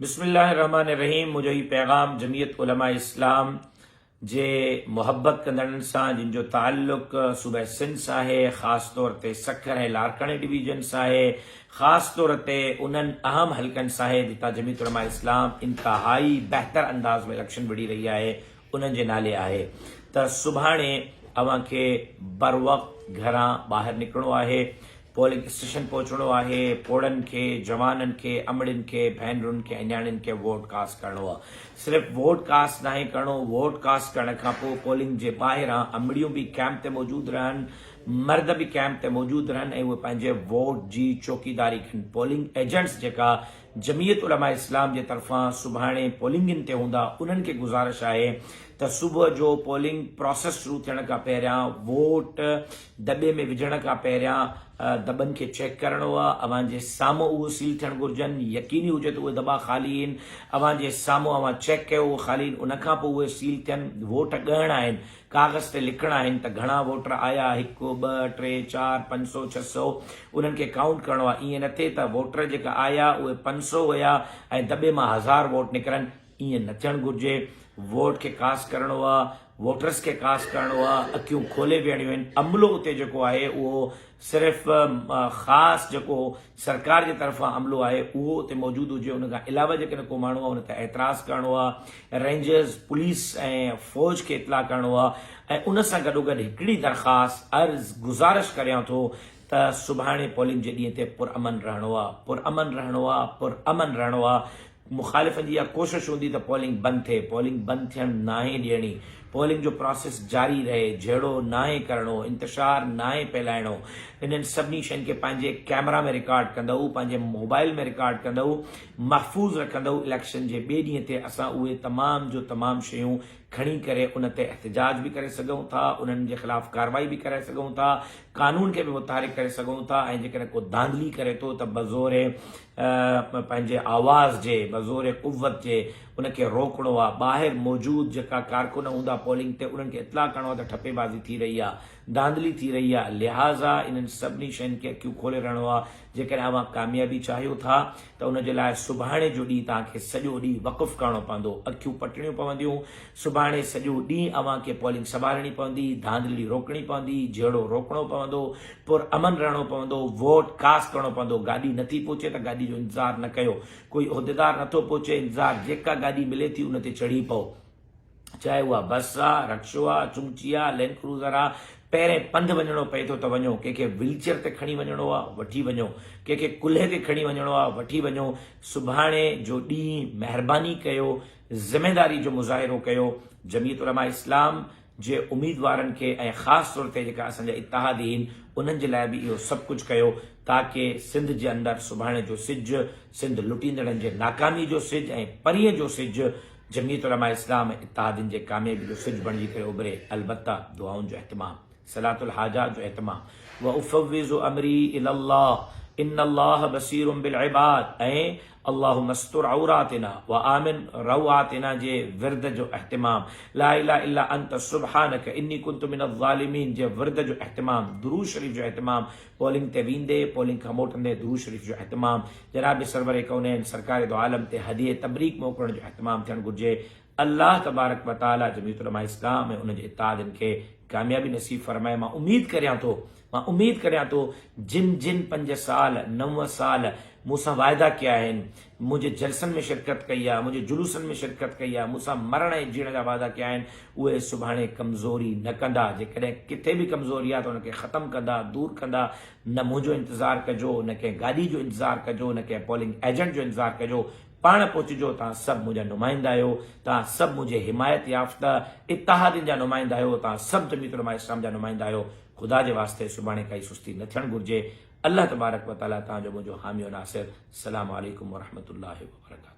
बिस्मिल्लाहिर्रहमानिर्रहीम। मुझे ही पैगाम जमीयत उलमा इस्लाम जे मुहब्बत कंदड़नि सां जिन जो ताल्लुक सूबे सिंध सां आहे, ख़ासि तौर ते सखर ऐं लारकाणे डिवीजन सां आहे, ख़ासि तौर ते उन्हनि अहम हलकनि सां आहे जितां जमीयत उलमा इस्लाम इंतहाई बहितर अंदाज़ में इलेक्शन विढ़ी रही आहे, उन्हनि जे नाले आहे त सुभाणे अव्हांखे बर वक़्तु घरां ॿाहिरि निकिरणो आहे, पोलिंग स्टेशन पहुचणो आहे, पोड़नि खे, जवाननि खे, अमड़ियुनि खे, भेनरुनि खे ऐं न्याणियुनि खे वोट कास्ट करणो आहे। सिर्फ़ु वोट कास्ट नाहे करणो, वोट कास्ट करण खां पोइ पोलिंग जे ॿाहिरां अमड़ियूं बि कैंप ते मौजूदु रहनि, मर्द बि कैंप ते मौजूदु रहनि ऐं उहे पंहिंजे वोट जी चौकीदारी कनि। पोलिंग एजेंट्स जेका जमीयत उलमा इस्लाम जे तरफ़ां सुभाणे पोलिंगनि ते हूंदा, उन्हनि खे गुज़ारिश आहे त सुबुह जो पोलिंग प्रोसेस शुरू थियण खां पहिरियां वोट दॿे में विझण खां पहिरियां दॿनि खे चेक करणो आहे। अव्हांजे साम्हूं उहे सील थियणु घुरिजनि, यकीनी हुजे त उहे दॿा ख़ाली आहिनि, अव्हांजे साम्हूं अव्हां चेक कयो उहे ख़ाली आहिनि, उनखां पोइ उहे सील थियनि। वोट ॻणणा आहिनि, कागज़ ते लिखणा आहिनि त घणा वोटर आया, 1 2 3 4 500 600, उन्हनि खे काउंट करणो आहे। ईअं न थिए त वोटर जेका आया उहे 500 हुया ऐं दॿे मां 1000 वोट निकिरनि, ईअं न थियणु घुरिजे। वोट खे कास्ट करणो आहे, वोटर्स खे कास्ट करणो आहे, अखियूं खोले वेहणियूं आहिनि। अमलो उते जेको आहे उहो सिर्फ़ु ख़ासि जेको सरकार जे तरफ़ां अमलो आहे उहो उते मौजूदु हुजे। उन खां अलावा जेकॾहिं को माण्हू आहे उन ते एतिराज़ करणो आहे, रेंजर्स, पुलिस ऐं फ़ौज खे इतला करणो आहे। ऐं उन सां गॾोगॾु हिकिड़ी दरख़्वास्त अर्ज़ गुज़ारिश करियां थो त सुभाणे पोलिंग जे ॾींहं ते पुरअमन रहणो आहे, पुरअमन रहणो आहे, पुरअमन रहणो आहे। मुखालिफ़नि जी इहा कोशिशि हूंदी त पोलिंग बंदि थिए, पोलिंग बंदि थियणु नाहे ॾियणी, पोलिंग जो प्रोसेस जारी रहे, जहिड़ो नाहे करणो, इंतशार नाहे फैलाइणो। इन्हनि सभिनी शयुनि खे पंहिंजे कैमरा में रिकॉर्ड कंदव, पंहिंजे मोबाइल में रिकॉर्ड कंदव, महफ़ूज़ रखंदव। इलेक्शन जे ॿिए ॾींहं ते असां उहे तमामु जो तमामु शयूं खणी करे उन ते एहतजाज बि करे सघूं था, उन्हनि जे ख़िलाफ़ कार्रवाई बि करे सघूं था, कानून खे बि मुतारिक करे सघूं था। ऐं जेकॾहिं को धांधली करे थो त बज़ोरे पंहिंजे आवाज़ जे, बज़ोरे कुव्वत जे उनखे रोकणो आहे। ॿाहिरि मौजूदु जेका कारकुन हूंदा पोलिंग ते उन्हनि खे इतला करणो आहे त ठपेबाज़ी थी रही आहे, धांधली थी रही आहे। लिहाज़ा इन्हनि सभिनी शयुनि खे अखियूं खोले रहणो आहे। जेकॾहिं अव्हां कामयाबी चाहियो था त उन जे लाइ सुभाणे जो ॾींहुं तव्हांखे सॼो ॾींहुं वक़ुफ़ु करणो पवंदो, अखियूं पटणियूं पवंदियूं। सुभाणे सॼो ॾींहुं अव्हांखे पोलिंग संभालणी पवंदी, धांधली रोकणी पवंदी, जहिड़ो रोकणो पवंदो, पुरअमन रहणो पवंदो, वोट कास्ट करणो पवंदो। गाॾी नथी पहुचे त गाॾी जो इंतज़ारु न कयो, कोई उहिदेदार नथो पहुचे, इंतज़ारु जेका गाॾी मिले थी उन ते चढ़ी पओ, चाहे उहा बस आहे, रक्शो आहे, चुंची आहे, लैंड क्रूज़र आहे। पहिरें पंधु वञणो पए थो त वञो, कंहिंखे व्हीलचेयर ते खणी वञणो आहे वठी वञो, कंहिंखे कुल्हे ते खणी वञणो आहे वठी वञो। सुभाणे जो ॾींहुं महिरबानी कयो, ज़िमेदारी जो मुज़ाहिरो कयो। जमीयत उलमा इस्लाम जे उम्मीदवारनि खे ऐं ख़ासि तौर ते जेका असांजा इत्तेहादी आहिनि उन्हनि जे लाइ बि इहो सभु कुझु कयो ताकी सिंध जे अंदरि सुभाणे जो सिजु, सिंध लुटींदड़नि जे नाकामी जो सिजु ऐं परीहं जो सिजु जमीयत उलमा इस्लाम ऐं इत्तेहादियुनि जे कामयाबी जो सिजु बणिजी करे उभरे। अलबत्ता दुआउनि जो एहतमाम, सलातुल हाजात जो एहतमाम। व उफ़व्विज़ु अमरी इलल्लाह इन्नल्लाह बसीरुम बिल इबाद ऐं अल्लाहुम्मा अस्तर औरातिना व आमिन रवातिना जे विर्द जो एहतमाम, ला इलाहा इल्ला अंत सुब्हानक इन्नी कुन्तु मिनज़ ज़ालिमीन जे विर्द जो एहतमाम, दुरूद शरीफ जो एहतमाम, पोलिंग ते वेंदे पोलिंग खां मोटंदे दुरूद शरीफ जो एहतमाम, जनाब सरवर कौनैन सरकार दो आलम ते हदिये तबरीक मोकिलण जो एहतमाम थियणु घुरिजे। अल्लाह तबारक व तआला जमीयत उलमा इस्लाम ऐं उन जे इत्तेहादियुनि खे कामयाबी नसीब फरमाए। मां उम्मीद करियां थो जिन जिन 5 साल 9 साल मूंसां वाइदा कया आहिनि, मुंहिंजे जलसनि में शिरकत कई आहे, मुंहिंजे जुलूसनि में शिरकत कई आहे, मूंसां मरण ऐं जीअण जा वाइदा कया आहिनि, उहे सुभाणे कमज़ोरी न कंदा। जेकॾहिं किथे बि कमज़ोरी आहे त उनखे ख़तमु कंदा, दूर कंदा। न मुंहिंजो इंतज़ारु कजो, न कंहिं गाॾी जो इंतज़ारु कजो, न कंहिं पोलिंग एजेंट जो इंतज़ारु कजो, पाण पहुचिजो। तव्हां सभु मुंहिंजा नुमाइंदा आहियो, तव्हां सभु मुंहिंजे हिमायत याफ़्ता इत्तेहादियुनि जा नुमाइंदा आहियो, तव्हां सभु जमीयत उलमा इस्लाम जा नुमाइंदा आहियो। ख़ुदा जे वास्ते सुभाणे काई सुस्ती न थियणु घुरिजे। अल्लाह तबारक व तआला तव्हांजो मुंहिंजो हामी नासिर। अस्सलामु अलैकुम व रहमतुल्लाहि व बरकातहू।